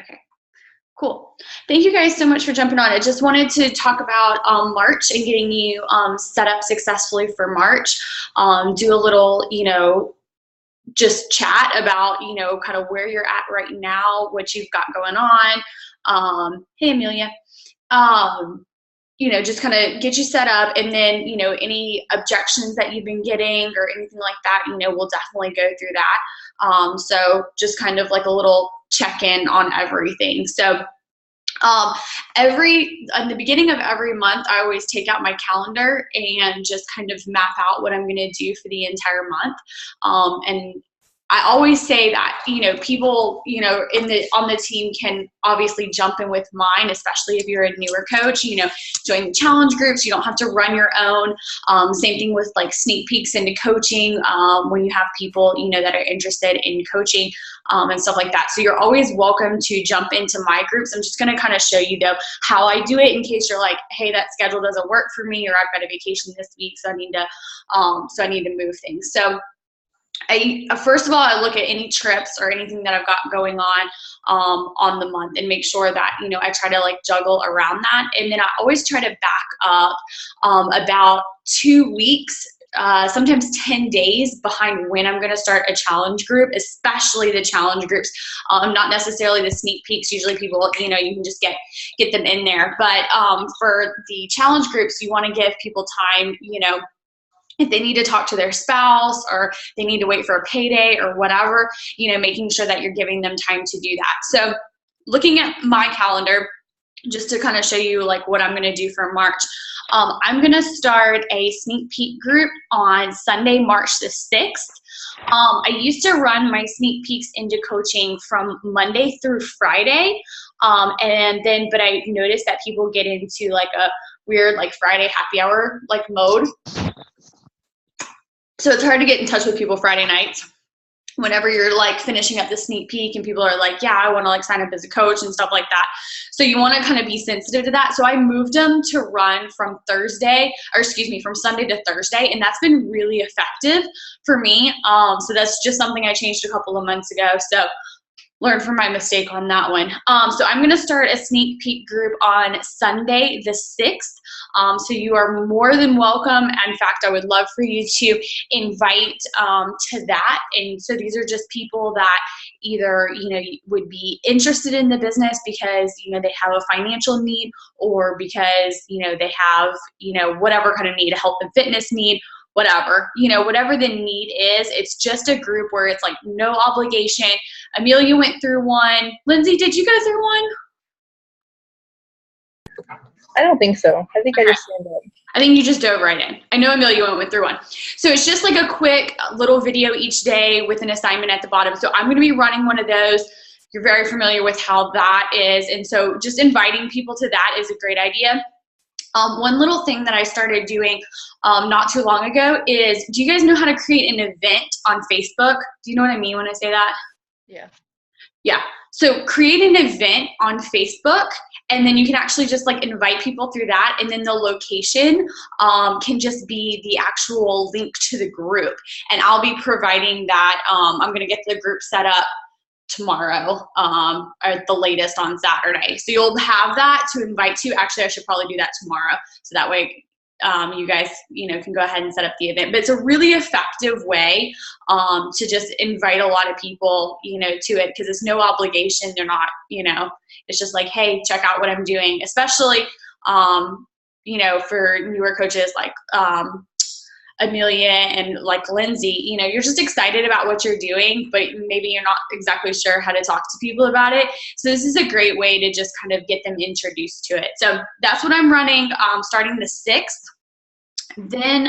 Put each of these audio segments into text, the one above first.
Okay. Cool. Thank you guys so much for jumping on. I just wanted to talk about March and getting you set up successfully for March. Do a little, just chat about, kind of where you're at right now, what you've got going on. Hey, Amelia. Um, just kind of get you set up, and then, any objections that you've been getting or anything like that, we'll definitely go through that. So just kind of like a little check-in on everything. So in the beginning of every month, I always take out my calendar and just kind of map out what I'm going to do for the entire month. And I always say that, people, on the team can obviously jump in with mine, especially if you're a newer coach, join the challenge groups. You don't have to run your own. Same thing with like sneak peeks into coaching when you have people, that are interested in coaching and stuff like that. So you're always welcome to jump into my groups. I'm just going to kind of show you though how I do it in case you're like, hey, that schedule doesn't work for me, or I've got a vacation this week, so I need to move things. So first of all, I look at any trips or anything that I've got going on the month, and make sure that, I try to like juggle around that. And then I always try to back up about 2 weeks, sometimes 10 days behind when I'm going to start a challenge group, especially the challenge groups, not necessarily the sneak peeks. Usually people, you can just get them in there. But for the challenge groups, you want to give people time, if they need to talk to their spouse, or they need to wait for a payday or whatever, making sure that you're giving them time to do that. So looking at my calendar, just to kind of show you like what I'm going to do for March, I'm going to start a sneak peek group on Sunday, March the 6th. I used to run my sneak peeks into coaching from Monday through Friday. But I noticed that people get into like a weird like Friday happy hour like mode. So it's hard to get in touch with people Friday nights whenever you're like finishing up the sneak peek and people are like, yeah, I want to like sign up as a coach and stuff like that. So you want to kind of be sensitive to that. So I moved them to run from from Sunday to Thursday. And that's been really effective for me. So that's just something I changed a couple of months ago. So learn from my mistake on that one. So I'm going to start a sneak peek group on Sunday the 6th. So you are more than welcome. In fact, I would love for you to invite to that. And so these are just people that either, would be interested in the business because, they have a financial need, or because, they have, whatever kind of need, a health and fitness need, whatever the need is. It's just a group where it's like no obligation. Amelia went through one. Lindsay, did you go through one? I don't think so. I think I just signed up. I think you just dove right in. I know Amelia went through one. So it's just like a quick little video each day with an assignment at the bottom. So I'm going to be running one of those. You're very familiar with how that is. And so just inviting people to that is a great idea. One little thing that I started doing not too long ago is, do you guys know how to create an event on Facebook? Do you know what I mean when I say that? Yeah. Yeah. So create an event on Facebook, and then you can actually just like invite people through that. And then the location can just be the actual link to the group. And I'll be providing that. I'm going to get the group set up tomorrow, at the latest on Saturday. So you'll have that to invite to. Actually, I should probably do that tomorrow. So that way you guys, can go ahead and set up the event. But it's a really effective way to just invite a lot of people, to it, because it's no obligation. They're not, it's just like, hey, check out what I'm doing, especially, for newer coaches like Amelia and like Lindsay, you're just excited about what you're doing, but maybe you're not exactly sure how to talk to people about it. So this is a great way to just kind of get them introduced to it. So that's what I'm running starting the 6th. Then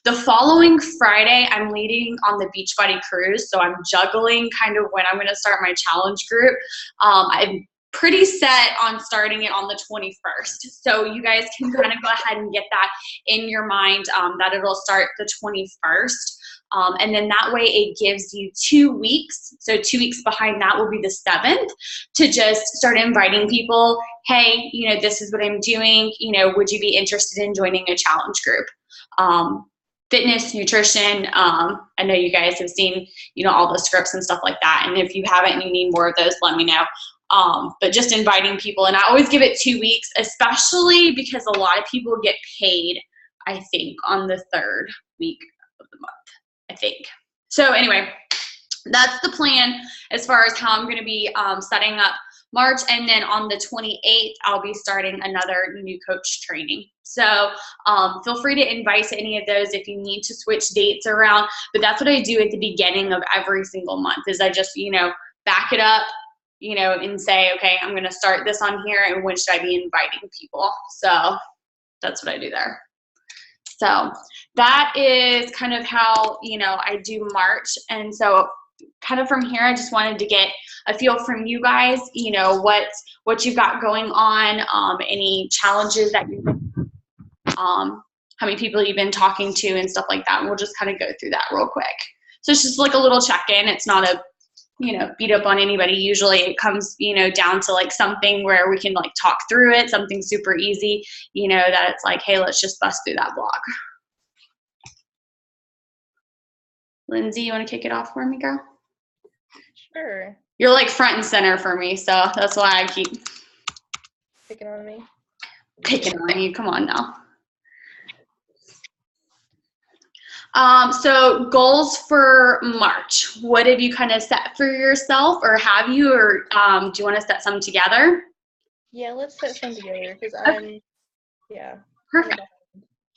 the following Friday, I'm leading on the Beachbody cruise. So I'm juggling kind of when I'm going to start my challenge group. I'm pretty set on starting it on the 21st. So you guys can kind of go ahead and get that in your mind, that it'll start the 21st. And then that way it gives you 2 weeks. So 2 weeks behind that will be the 7th, to just start inviting people. Hey, this is what I'm doing. Would you be interested in joining a challenge group? Fitness, nutrition. I know you guys have seen, all the scripts and stuff like that. And if you haven't and you need more of those, let me know. But just inviting people, and I always give it 2 weeks, especially because a lot of people get paid, I think, on the 3rd week of the month, I think. So anyway, that's the plan as far as how I'm going to be setting up March. And then on the 28th, I'll be starting another new coach training. So feel free to invite to any of those if you need to switch dates around. But that's what I do at the beginning of every single month is I just, back it up, and say, okay, I'm going to start this on here, and when should I be inviting people? So that's what I do there. So that is kind of how, I do March. And so kind of from here, I just wanted to get a feel from you guys, what you've got going on, any challenges that you, how many people you've been talking to and stuff like that. And we'll just kind of go through that real quick. So it's just like a little check-in. It's not a, beat up on anybody. Usually it comes, down to like something where we can like talk through it, something super easy, that it's like, hey, let's just bust through that block. Lindsay, you want to kick it off for me, girl? Sure. You're like front and center for me, so that's why I keep Picking on me. picking on you. Come on now. So goals for March. What have you kind of set for yourself, or have you, or do you want to set some together? Yeah, let's set some together because yeah. Perfect.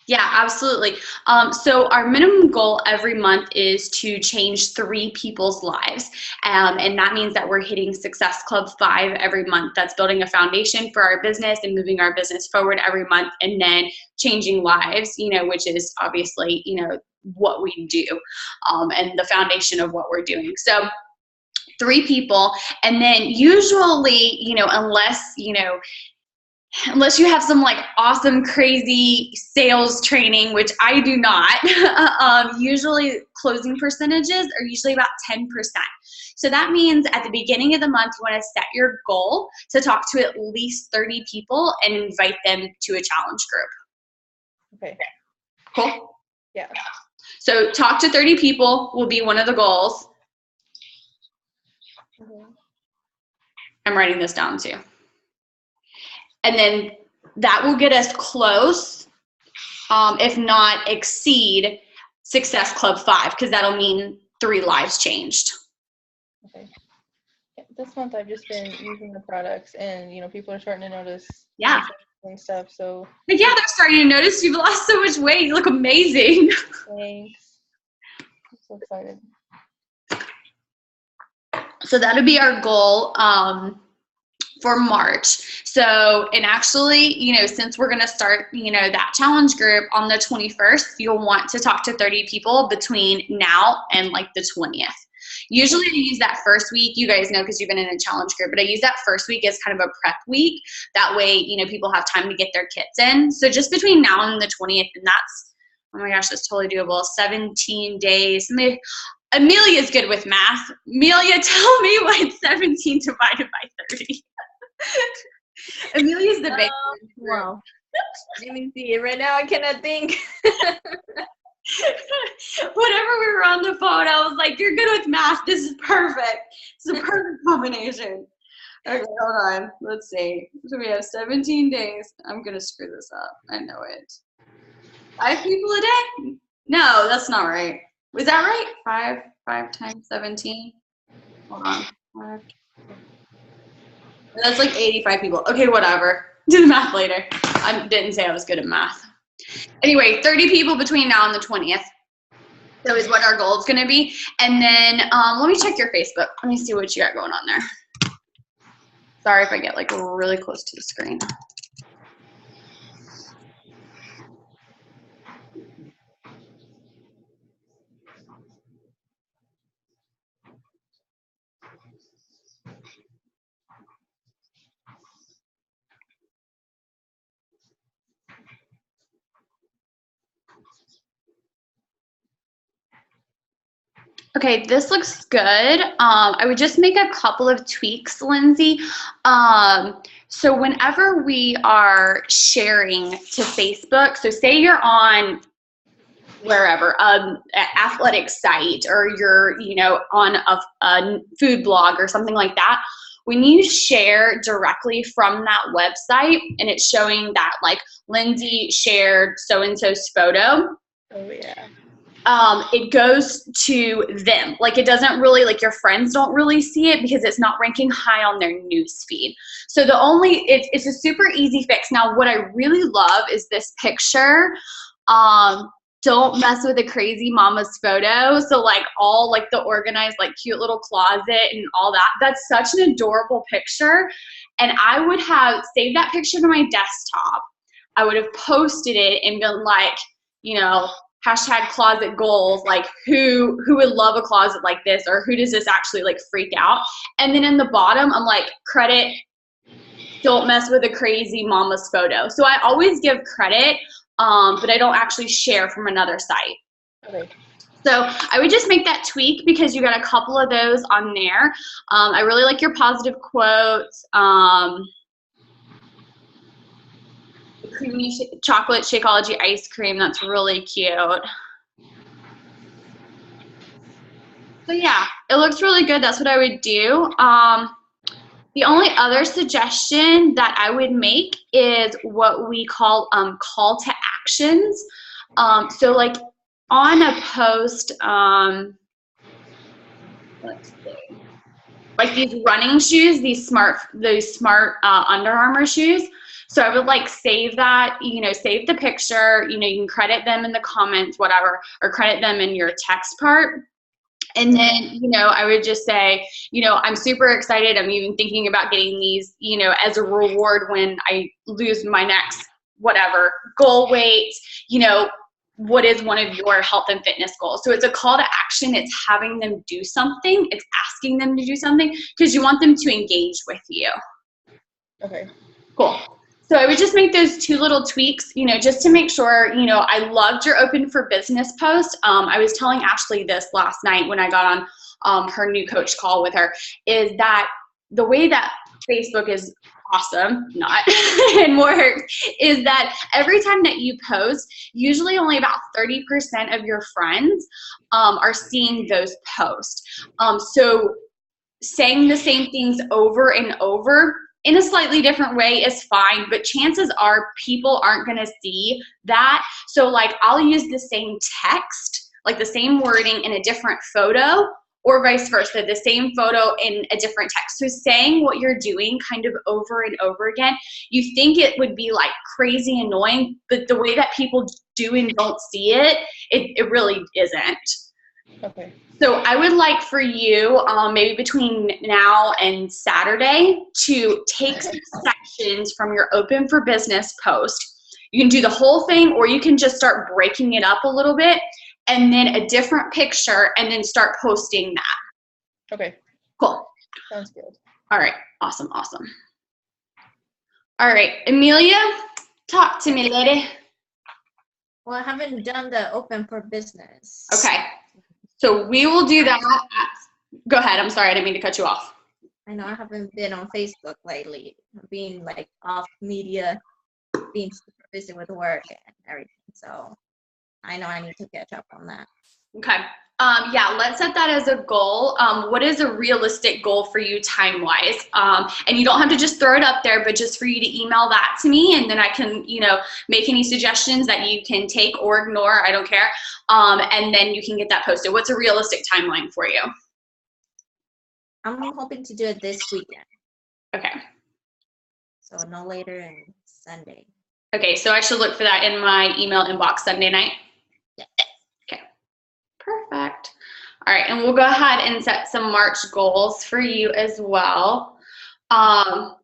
Yeah, absolutely. So our minimum goal every month is to change 3 people's lives. And that means that we're hitting Success Club 5 every month. That's building a foundation for our business and moving our business forward every month, and then changing lives, which is obviously, what we do, and the foundation of what we're doing. So 3 people. And then usually, unless you have some like awesome, crazy sales training, which I do not, usually closing percentages are usually about 10%. So that means at the beginning of the month, you want to set your goal to talk to at least 30 people and invite them to a challenge group. Okay. Cool? Yeah. So talk to 30 people will be one of the goals. Mm-hmm. I'm writing this down too. And then that will get us close, if not exceed Success Club 5, because that'll mean 3 lives changed. Okay. Yeah, this month I've just been using the products, and people are starting to notice. Yeah. And stuff. So. But yeah, they're starting to notice you've lost so much weight. You look amazing. Thanks. I'm so excited. So that'll be our goal. For March. So, and actually, since we're going to start, that challenge group on the 21st, you'll want to talk to 30 people between now and like the 20th. Usually I use that first week, you guys know, because you've been in a challenge group, but I use that first week as kind of a prep week. That way, people have time to get their kits in. So just between now and the 20th, and that's, oh my gosh, that's totally doable. 17 days. Amelia's good with math. Amelia, tell me what's 17 divided by 30. Amelia's the big wow. Let me see. Right now I cannot think. Whenever we were on the phone, I was like, you're good with math. This is perfect. It's a perfect combination. Okay, hold on. Let's see. So we have 17 days. I'm going to screw this up. I know it. 5 people a day? No, that's not right. Was that right? 5 times 17? Hold on. 5. That's like 85 people. Okay, whatever. Do the math later. I didn't say I was good at math. Anyway, 30 people between now and the 20th. That is what our goal is going to be. And then let me check your Facebook. Let me see what you got going on there. Sorry if I get like really close to the screen. Okay, this looks good. I would just make a couple of tweaks, Lindsay. So whenever we are sharing to Facebook, so say you're on wherever, an athletic site, or you're, on a food blog or something like that, when you share directly from that website and it's showing that like Lindsay shared so-and-so's photo, Oh yeah. it goes to them. Like it doesn't really, like your friends don't really see it because it's not ranking high on their news feed. So it's a super easy fix. Now, what I really love is this picture. Don't mess with a crazy mama's photo. So like all like the organized, like cute little closet and all that. That's such an adorable picture. And I would have saved that picture to my desktop. I would have posted it and been like, you know, hashtag closet goals, like who would love a closet like this, or who does this actually like freak out? And then in the bottom, I'm like, credit, don't mess with a crazy mama's photo. So I always give credit, but I don't actually share from another site. Okay. So I would just make that tweak because you got a couple of those on there. I really like your positive quotes. Creamy chocolate Shakeology ice cream, that's really cute. So yeah, it looks really good. That's what I would do. The only other suggestion that I would make is what we call call to actions. So like on a post, let's see, like these running shoes, those smart Under Armour shoes. So I would like save that, you know, save the picture, you know, you can credit them in the comments, whatever, or credit them in your text part. And then, you know, I would just say, you know, I'm super excited. I'm even thinking about getting these, you know, as a reward when I lose my next, whatever, goal weight, you know, what is one of your health and fitness goals? So it's a call to action. It's having them do something. It's asking them to do something because you want them to engage with you. Okay. Cool. So I would just make those two little tweaks, you know, just to make sure, you know, I loved your open for business post. I was telling Ashley this last night when I got on her new coach call with her, is that the way that Facebook is awesome, not, and works, is that every time that you post, usually only about 30% of your friends are seeing those posts. So saying the same things over and over in a slightly different way is fine, but chances are people aren't going to see that. So like I'll use the same text, like the same wording in a different photo, or vice versa, the same photo in a different text. So saying what you're doing kind of over and over again, you think it would be like crazy annoying, but the way that people do and don't see it, it really isn't. Okay. So I would like for you, maybe between now and Saturday, to take some sections from your open for business post. You can do the whole thing, or you can just start breaking it up a little bit, and then a different picture, and then start posting that. Okay. Cool. Sounds good. All right. Awesome. Awesome. All right. Amelia, talk to me, lady. Well, I haven't done the open for business. Okay. So we will do that. Go ahead. I'm sorry. I didn't mean to cut you off. I know I haven't been on Facebook lately, being like off media, being super busy with work and everything. So I know I need to catch up on that. Okay. Yeah, let's set that as a goal. What is a realistic goal for you time-wise? And you don't have to just throw it up there, but just for you to email that to me, and then I can, you know, make any suggestions that you can take or ignore. I don't care. And then you can get that posted. What's a realistic timeline for you? I'm hoping to do it this weekend. Okay. So no later than Sunday. Okay, so I should look for that in my email inbox Sunday night? Yeah. Okay, perfect. All right, and we'll go ahead and set some March goals for you as well. Oh,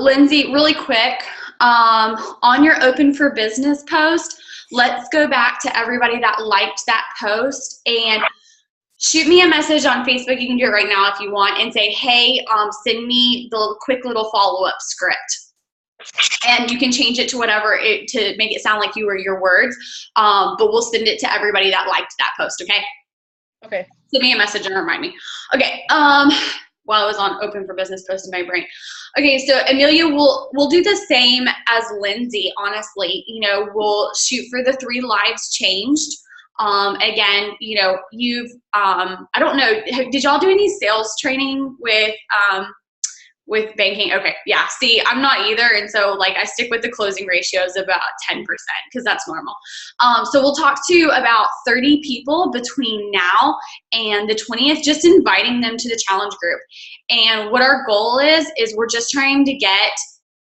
Lindsay, really quick, on your open for business post, let's go back to everybody that liked that post and shoot me a message on Facebook. You can do it right now if you want, and say, hey, send me the quick little follow-up script. And you can change it to whatever to make it sound like you or your words, but we'll send it to everybody that liked that post, okay? Okay. Send me a message and remind me. Okay, while I was on open for business post in my brain. Okay, so Amelia, we'll do the same as Lindsay, honestly. You know, we'll shoot for the 3 lives changed. Again, you know, I don't know, did y'all do any sales training with banking? Okay, yeah, see, I'm not either, and so like I stick with the closing ratios about 10% because that's normal. So we'll talk to about 30 people between now and the 20th, just inviting them to the challenge group. And what our goal is we're just trying to get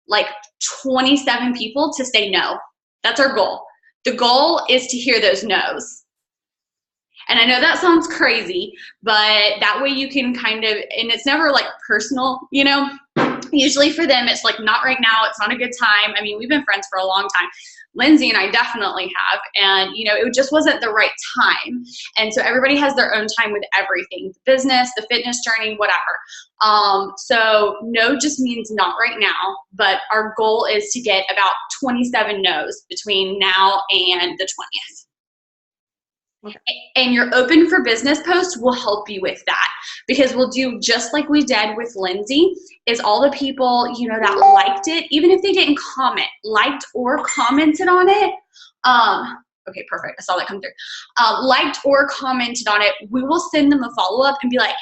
like 27 people to say no. That's our goal. The goal is to hear those no's. And I know that sounds crazy, but that way you can kind of, and it's never like personal, you know, usually for them, it's like, not right now. It's not a good time. I mean, we've been friends for a long time. Lindsay and I definitely have. And, you know, it just wasn't the right time. And so everybody has their own time with everything, the business, the fitness journey, whatever. So no just means not right now, but our goal is to get about 27 no's between now and the 20th. Okay. And your open for business post will help you with that, because we'll do just like we did with Lindsay, is all the people, you know, that liked it, even if they didn't comment, liked or commented on it. Okay, perfect. I saw that come through. Liked or commented on it, we will send them a follow-up and be like,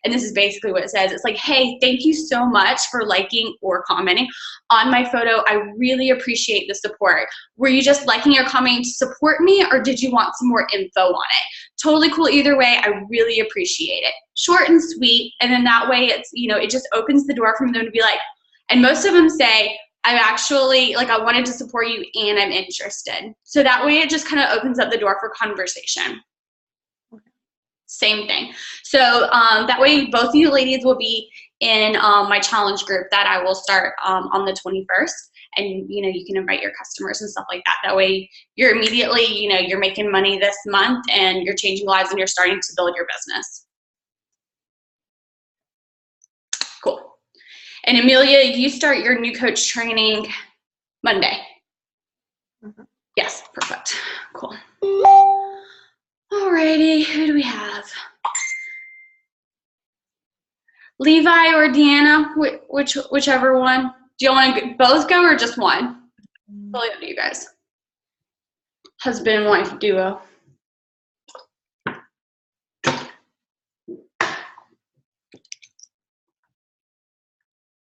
and this is basically what it says. It's like, hey, thank you so much for liking or commenting on my photo. I really appreciate the support. Were you just liking or commenting to support me, or did you want some more info on it? Totally cool either way. I really appreciate it. Short and sweet. And then that way it's, you know, it just opens the door for them to be like, and most of them say, I'm actually, like, I wanted to support you and I'm interested. So that way it just kind of opens up the door for conversation. Same thing. So that way both of you ladies will be in my challenge group that I will start on the 21st. And, you know, you can invite your customers and stuff like that. That way you're immediately, you know, you're making money this month and you're changing lives and you're starting to build your business. Cool. And Amelia, you start your new coach training Monday. Mm-hmm. Yes, perfect. Cool. Alrighty, who do we have? Levi or Deanna, whichever one. Do you want to both go or just one? Totally up to you guys. Husband and wife duo.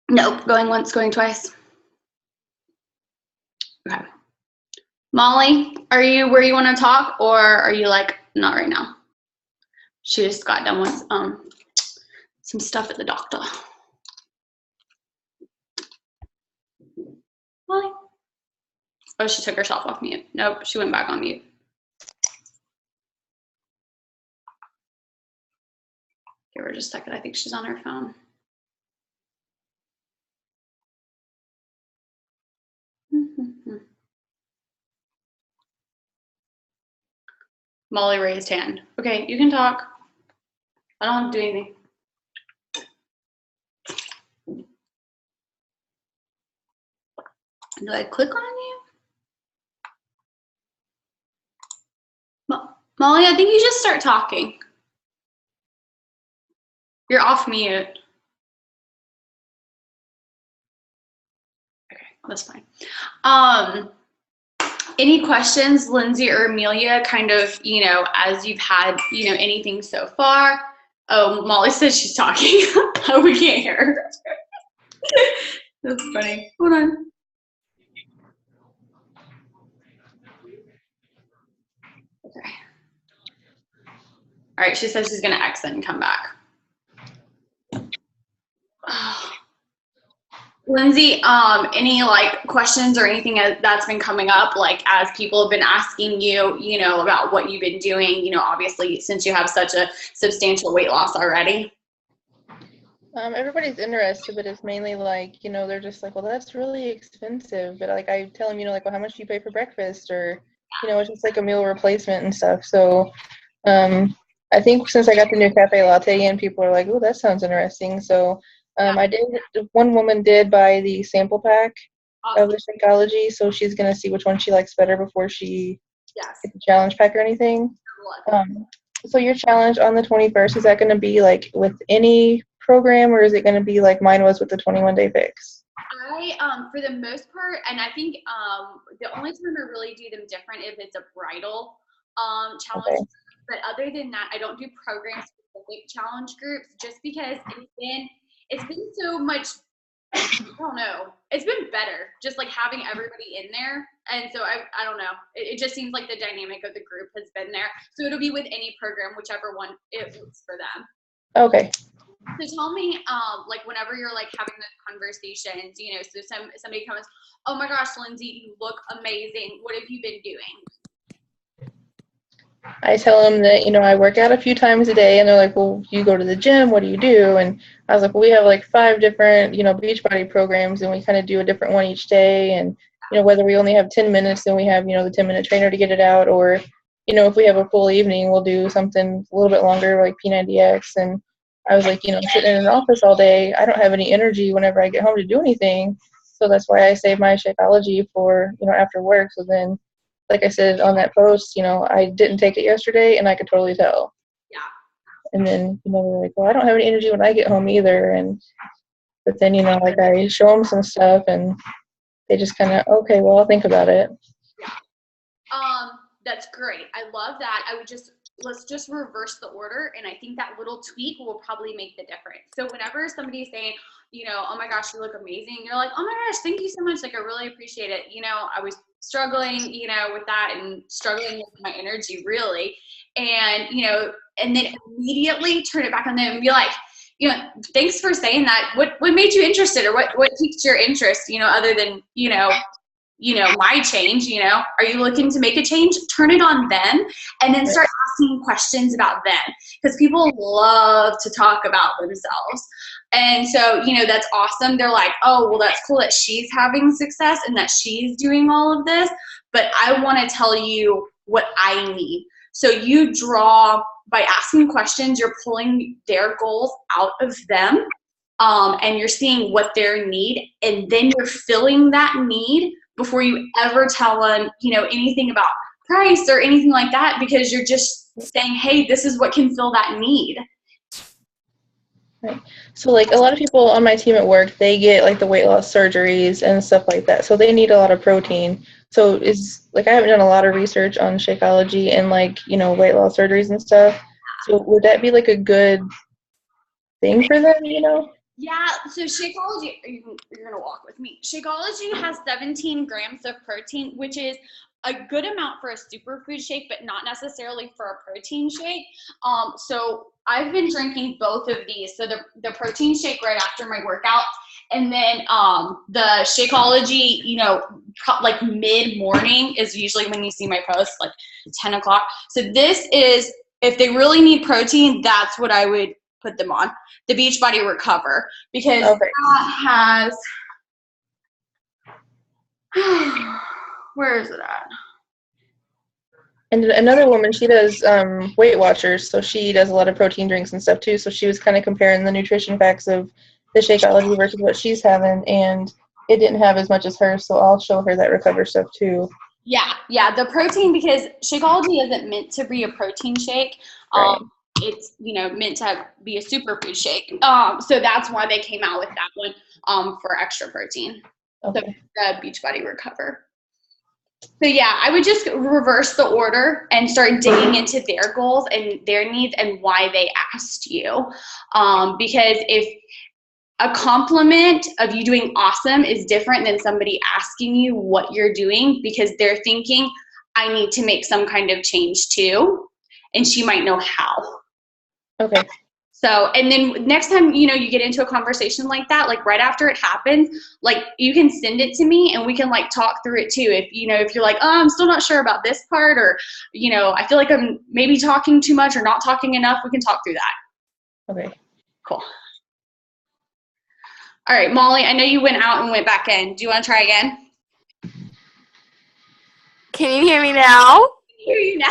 Nope, going once, going twice. Okay. Molly, are you where you want to talk, or are you like, not right now? She just got done with some stuff at the doctor. Molly? Oh, she took herself off mute. Nope, she went back on mute. Give her just a second. I think she's on her phone. Molly raised hand. Okay, you can talk. I don't have to do anything. Do I click on you? Molly, I think you just start talking. You're off mute. Okay, that's fine. Any questions, Lindsay or Amelia, kind of, you know, as you've had, you know, anything so far? Oh, Molly says she's talking. Oh, we can't hear her. That's funny. Hold on. Okay. All right, she says she's gonna exit and come back. Lindsay, any like questions or anything that's been coming up, like as people have been asking you, you know, about what you've been doing, you know, obviously since you have such a substantial weight loss already? Everybody's interested, but it's mainly like, you know, they're just like, well, that's really expensive. But like I tell them, you know, like, well, how much do you pay for breakfast? Or, you know, it's just like a meal replacement and stuff. So I think since I got the new cafe latte in, people are like, oh, that sounds interesting. So I did, one woman did buy the sample pack of the Shakeology, so she's going to see which one she likes better before she gets the challenge pack or anything. So your challenge on the 21st, is that going to be like with any program, or is it going to be like mine was with the 21-day fix? For the most part, and I think the only time I really do them different if it's a bridal challenge. Okay. But other than that, I don't do program specific challenge groups just because it's been so much. I don't know. It's been better just like having everybody in there. And so I don't know. It just seems like the dynamic of the group has been there. So it'll be with any program, whichever one it works for them. Okay. So tell me, like whenever you're like having those conversations, you know, so somebody comes, oh my gosh, Lindsay, you look amazing. What have you been doing? I tell them that, I work out a few times a day, and they're like, well, you go to the gym, what do you do? And I was like, well, we have like 5 different, Beachbody programs, and we kind of do a different one each day. And, whether we only have 10 minutes, then we have, the 10-minute trainer to get it out. Or, if we have a full evening, we'll do something a little bit longer, like P90X. And I was like, sitting in an office all day, I don't have any energy whenever I get home to do anything. So that's why I save my Shakeology for, after work. So then, like I said on that post, I didn't take it yesterday, and I could totally tell. Yeah. And then, they're like, well, I don't have any energy when I get home either. But then, like I show them some stuff, and they just kind of, okay, well, I'll think about it. Yeah. That's great. I love that. Let's just reverse the order. And I think that little tweak will probably make the difference. So whenever somebody's saying, oh my gosh, you look amazing, you're like, oh my gosh, thank you so much. Like, I really appreciate it. I was struggling, with that and struggling with my energy really. And, and then immediately turn it back on them and be like, thanks for saying that. What made you interested, or what piqued your interest, other than, my change, are you looking to make a change? Turn it on them, and then start asking questions about them, because people love to talk about themselves. And so, that's awesome. They're like, oh, well, that's cool that she's having success and that she's doing all of this, but I want to tell you what I need. So you draw, by asking questions, you're pulling their goals out of them, and you're seeing what their need, and then you're filling that need before you ever tell them, anything about price or anything like that, because you're just saying, hey, this is what can fill that need. Right. So, like, a lot of people on my team at work, they get, like, the weight loss surgeries and stuff like that. So they need a lot of protein. So I haven't done a lot of research on Shakeology and, like, weight loss surgeries and stuff. So would that be, like, a good thing for them, Yeah, so Shakeology, you're going to walk with me. Shakeology has 17 grams of protein, which is a good amount for a superfood shake, but not necessarily for a protein shake. So I've been drinking both of these. So the protein shake right after my workout, and then the Shakeology, like mid-morning is usually when you see my posts, like 10 o'clock. So this is, if they really need protein, that's what I would put them on. The Beachbody Recover, because that has, where is it at? And another woman, she does Weight Watchers, so she does a lot of protein drinks and stuff too. So she was kind of comparing the nutrition facts of the Shakeology versus what she's having, and it didn't have as much as hers. So I'll show her that Recover stuff too. Yeah, the protein, because Shakeology isn't meant to be a protein shake. Right. It's meant to be a superfood shake. So that's why they came out with that one for extra protein. Okay. The Beachbody Recover. So yeah, I would just reverse the order and start digging into their goals and their needs and why they asked you. Because if a compliment of you doing awesome is different than somebody asking you what you're doing, because they're thinking, I need to make some kind of change too, and she might know how. Okay. So, and then next time, you get into a conversation like that, like right after it happens, like you can send it to me and we can like talk through it too. If, if you're like, oh, I'm still not sure about this part, or, I feel like I'm maybe talking too much or not talking enough, we can talk through that. Okay. Cool. All right, Molly, I know you went out and went back in. Do you want to try again? Can you hear me now? I can hear you now.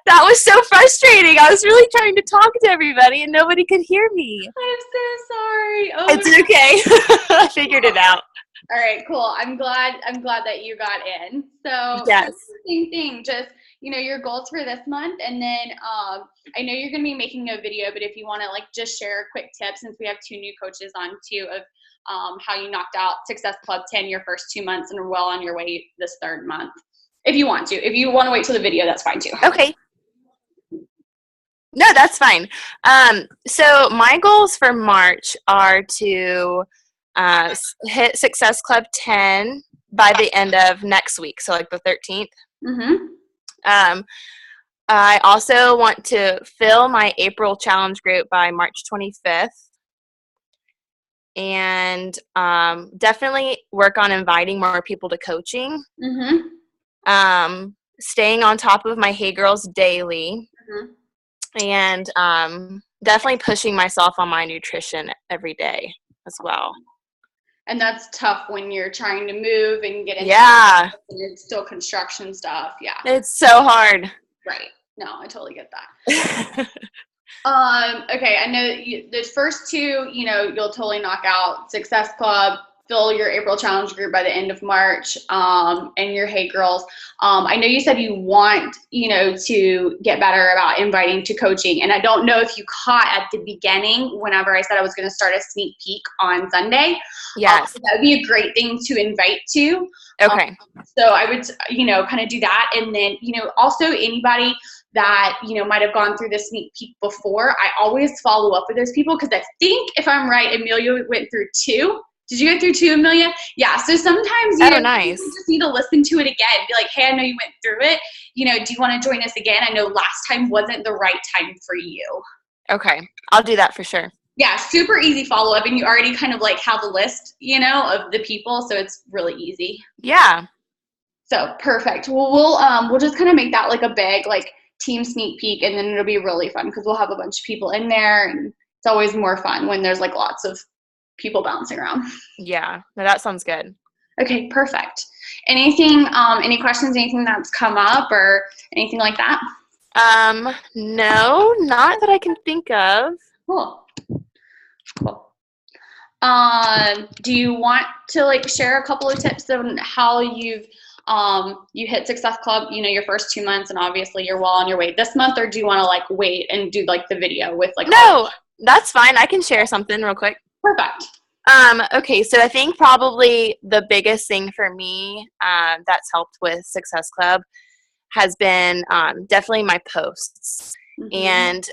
That was so frustrating. I was really trying to talk to everybody and nobody could hear me. I'm so sorry. Oh, it's okay. I figured it out. All right, cool. I'm glad that you got in. So yes, same thing. Just your goals for this month, and then I know you're gonna be making a video, but if you want to like just share a quick tip, since we have 2 new coaches on too, of how you knocked out Success Club 10 your first 2 months and are well on your way this 3rd month. If you want to. If you want to wait till the video, that's fine too. Okay. No, that's fine. So my goals for March are to hit Success Club 10 by the end of next week, so like the 13th. Mm-hmm. I also want to fill my April challenge group by March 25th. And definitely work on inviting more people to coaching. Mm-hmm. Staying on top of my Hey Girls daily. Mm-hmm. And definitely pushing myself on my nutrition every day as well. And that's tough when you're trying to move and get into and it's still construction stuff. Yeah. It's so hard. Right. No, I totally get that. Okay, I know the first two, you'll totally knock out. Success Club, fill your April challenge group by the end of March, and your Hey Girls. I know you said you want, to get better about inviting to coaching, and I don't know if you caught at the beginning whenever I said I was going to start a sneak peek on Sunday. Yes. That would be a great thing to invite to. Okay. So I would, kind of do that, and then, also anybody that, might have gone through the sneak peek before, I always follow up with those people because I think, if I'm right, Amelia went through 2. Did you go through 2, Amelia? Yeah, so sometimes nice. you just need to listen to it again. Be like, hey, I know you went through it. Do you want to join us again? I know last time wasn't the right time for you. Okay, I'll do that for sure. Yeah, super easy follow-up, and you already kind of like have a list, of the people, so it's really easy. Yeah. So perfect. Well, we'll just kind of make that like a big team sneak peek, and then it'll be really fun because we'll have a bunch of people in there, and it's always more fun when there's lots of people bouncing around. Yeah, no, that sounds good. Okay, perfect. Anything, any questions, anything that's come up or anything like that? No, not that I can think of. Cool. Do you want to share a couple of tips on how you've you hit Success Club, your first 2 months, and obviously you're well on your way this month, or do you want to wait and do the video with No, that's fine. I can share something real quick. Perfect. Okay, so I think probably the biggest thing for me that's helped with Success Club has been definitely my posts. Mm-hmm. And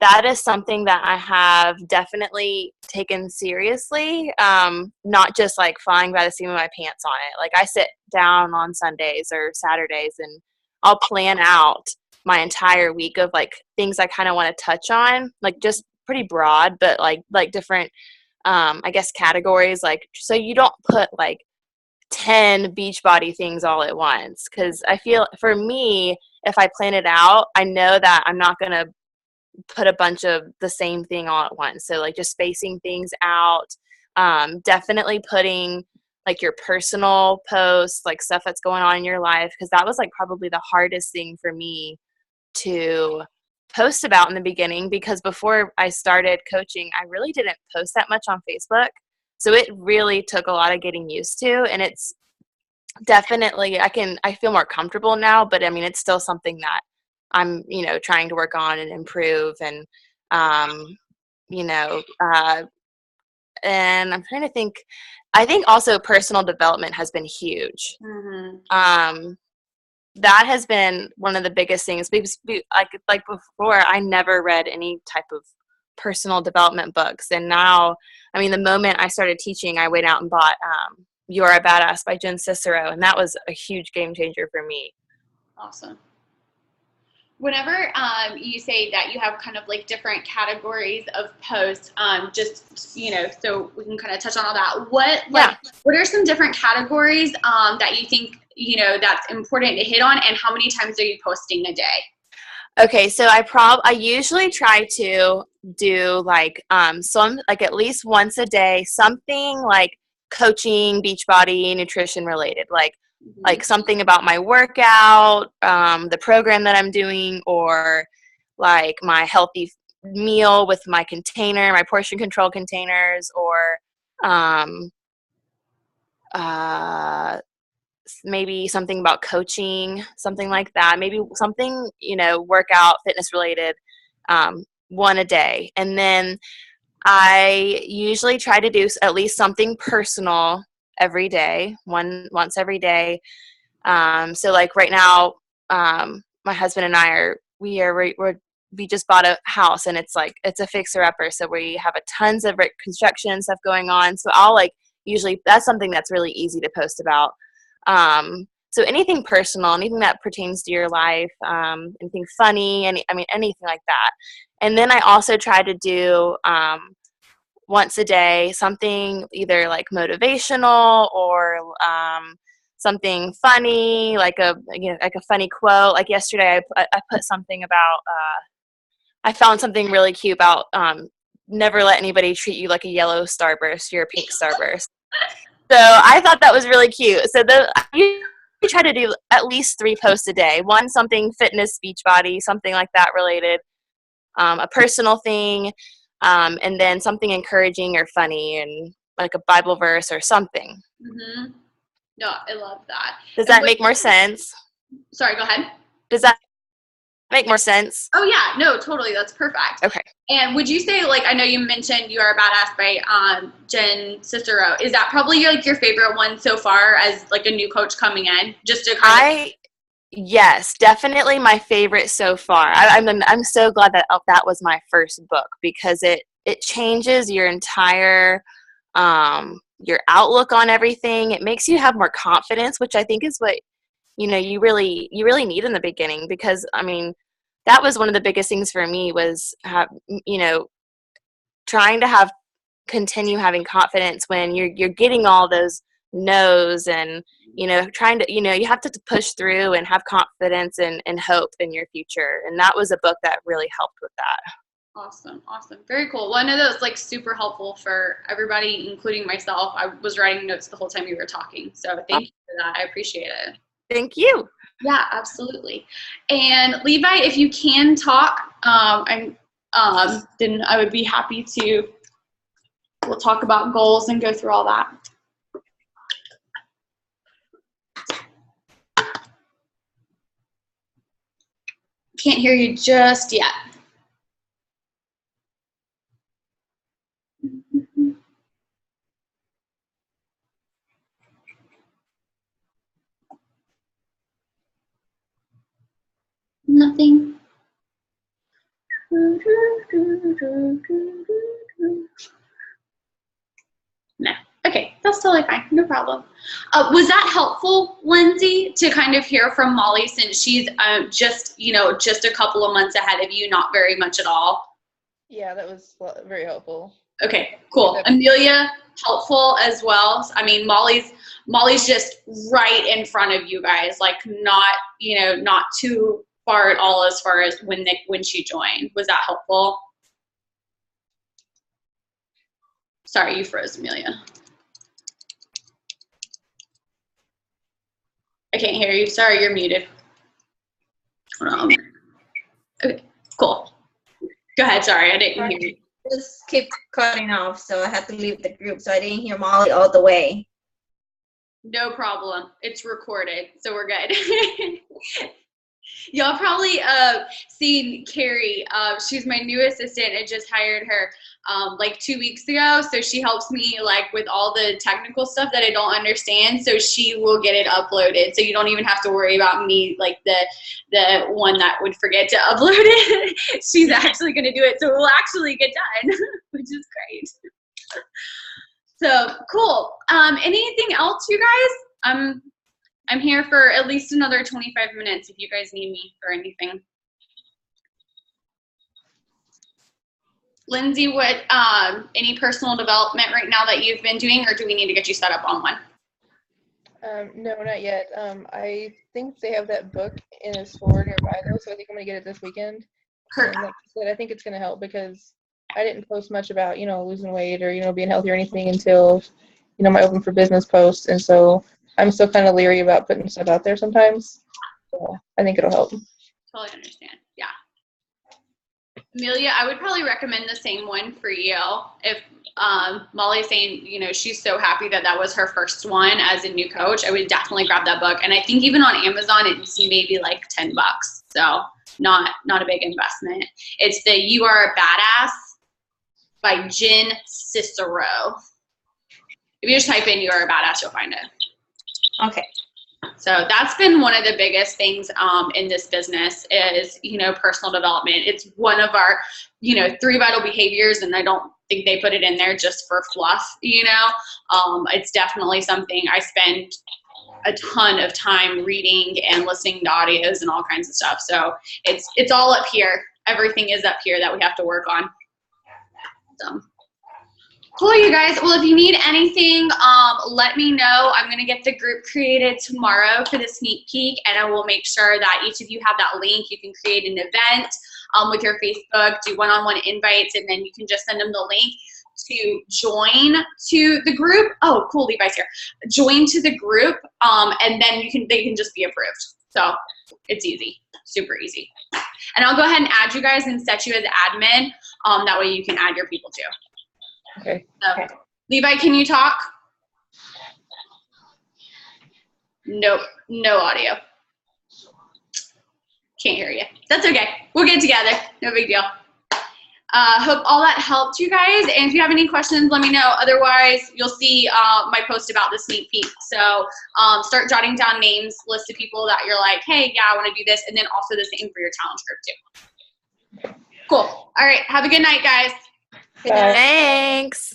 that is something that I have definitely taken seriously, not just flying by the seat of my pants on it. I sit down on Sundays or Saturdays and I'll plan out my entire week of things I kind of want to touch on, just pretty broad, but different, I guess, categories. So you don't put 10 Beachbody things all at once, because I feel for me, if I plan it out, I know that I'm not going to put a bunch of the same thing all at once. So just spacing things out, definitely putting your personal posts, stuff that's going on in your life, because that was probably the hardest thing for me to post about in the beginning, because before I started coaching, I really didn't post that much on Facebook. So it really took a lot of getting used to, and it's definitely, I feel more comfortable now, but I mean, it's still something that I'm, trying to work on and improve. And, and I'm trying to think, I think also personal development has been huge. Mm-hmm. That has been one of the biggest things, because like before, I never read any type of personal development books. And now, I mean, the moment I started teaching, I went out and bought You're a Badass by Jen Sincero, and that was a huge game changer for me. Awesome. Whenever you say that you have kind of different categories of posts, just so we can kind of touch on all that. What are some different categories that you think that's important to hit on, and how many times are you posting a day? Okay, so I usually try to do some at least once a day, something coaching, Beachbody, nutrition related, something about my workout, the program that I'm doing, or my healthy meal with my container, my portion control containers, or maybe something about coaching, something like that. Maybe something, workout, fitness related, one a day. And then I usually try to do at least something personal every day, once every day. So like right now, my husband and I we just bought a house, and it's a fixer upper. So we have a tons of construction stuff going on. So I'll usually that's something that's really easy to post about. So anything personal, anything that pertains to your life, anything funny, anything like that. And then I also try to do once a day something either like motivational or something funny, like a funny quote. Like yesterday, I put something about. I found something really cute about never let anybody treat you like a yellow starburst. You're a pink starburst. So I thought that was really cute. So you try to do at least 3 posts a day. One, something fitness, beach body, something like that related, a personal thing, and then something encouraging or funny, and like a Bible verse or something. Mm-hmm. No, I love that. Does that make more sense? Sorry, go ahead. Does that make more sense? Oh yeah, no, totally. That's perfect. Okay. And would you say, I know you mentioned You Are a Badass by Jen Sincero. Is that probably your favorite one so far as a new coach coming in? Just to Yes, definitely my favorite so far. I'm so glad that was my first book, because it changes your entire your outlook on everything. It makes you have more confidence, which I think is what you really need in the beginning, because that was one of the biggest things for me was trying to continue having confidence when you're getting all those no's, and trying to you have to push through and have confidence and hope in your future. And that was a book that really helped with that. Awesome. Very cool. Well, I know that was super helpful for everybody, including myself. I was writing notes the whole time you were talking, so thank you for that. I appreciate it. Thank you. Yeah, absolutely. And Levi, if you can talk, then I would be happy to. We'll talk about goals and go through all that. Can't hear you just yet. Nothing. No. Okay, that's totally fine. No problem. Was that helpful, Lindsay, to kind of hear from Molly, since she's just a couple of months ahead of you, not very much at all? Yeah, that was very helpful. Okay, cool. Amelia, helpful as well. Molly's just right in front of you guys, not too far at all as far as when she joined. Was that helpful? Sorry, you froze, Amelia. I can't hear you. Sorry, you're muted. Okay, cool. Go ahead. Sorry, I didn't hear you. Just keep cutting off, so I had to leave the group, so I didn't hear Molly all the way. No problem. It's recorded, so we're good. Y'all probably seen Carrie. She's my new assistant. I just hired her 2 weeks ago. So she helps me with all the technical stuff that I don't understand. So she will get it uploaded. So you don't even have to worry about me the one that would forget to upload it. She's actually going to do it. So we'll actually get done, which is great. So cool. Anything else, you guys? I'm here for at least another 25 minutes if you guys need me for anything. Lindsay, what any personal development right now that you've been doing, or do we need to get you set up on one? No, not yet. I think they have that book in a store nearby though, so I think I'm gonna get it this weekend. Perfect. Like I said, I think it's gonna help because I didn't post much about losing weight or being healthy or anything until my Open for Business post, and so I'm still kind of leery about putting stuff out there sometimes. So I think it'll help. Totally understand. Yeah. Amelia, I would probably recommend the same one for you. If Molly's saying, she's so happy that was her first one as a new coach, I would definitely grab that book. And I think even on Amazon, it's maybe $10. So not a big investment. It's the You Are a Badass by Jen Sincero. If you just type in You Are a Badass, you'll find it. Okay. So that's been one of the biggest things in this business is, personal development. It's one of our, 3 vital behaviors, and I don't think they put it in there just for fluff, It's definitely something I spend a ton of time reading and listening to audios and all kinds of stuff. So it's all up here. Everything is up here that we have to work on. So. Cool, you guys. Well, if you need anything, let me know. I'm going to get the group created tomorrow for the sneak peek, and I will make sure that each of you have that link. You can create an event with your Facebook, do one-on-one invites, and then you can just send them the link to join to the group. Oh, cool, Levi's here. Join to the group, and then they can just be approved. So it's easy, super easy. And I'll go ahead and add you guys and set you as admin. That way you can add your people too. Okay. Okay. Levi, can you talk? Nope, no audio. Can't hear you. That's okay. We'll get together. No big deal. Hope all that helped you guys. And if you have any questions, let me know. Otherwise, you'll see my post about the sneak peek. So start jotting down names, list of people that you're like, hey, yeah, I want to do this. And then also the same for your challenge group too. Cool. All right. Have a good night, guys. Good night. Thanks.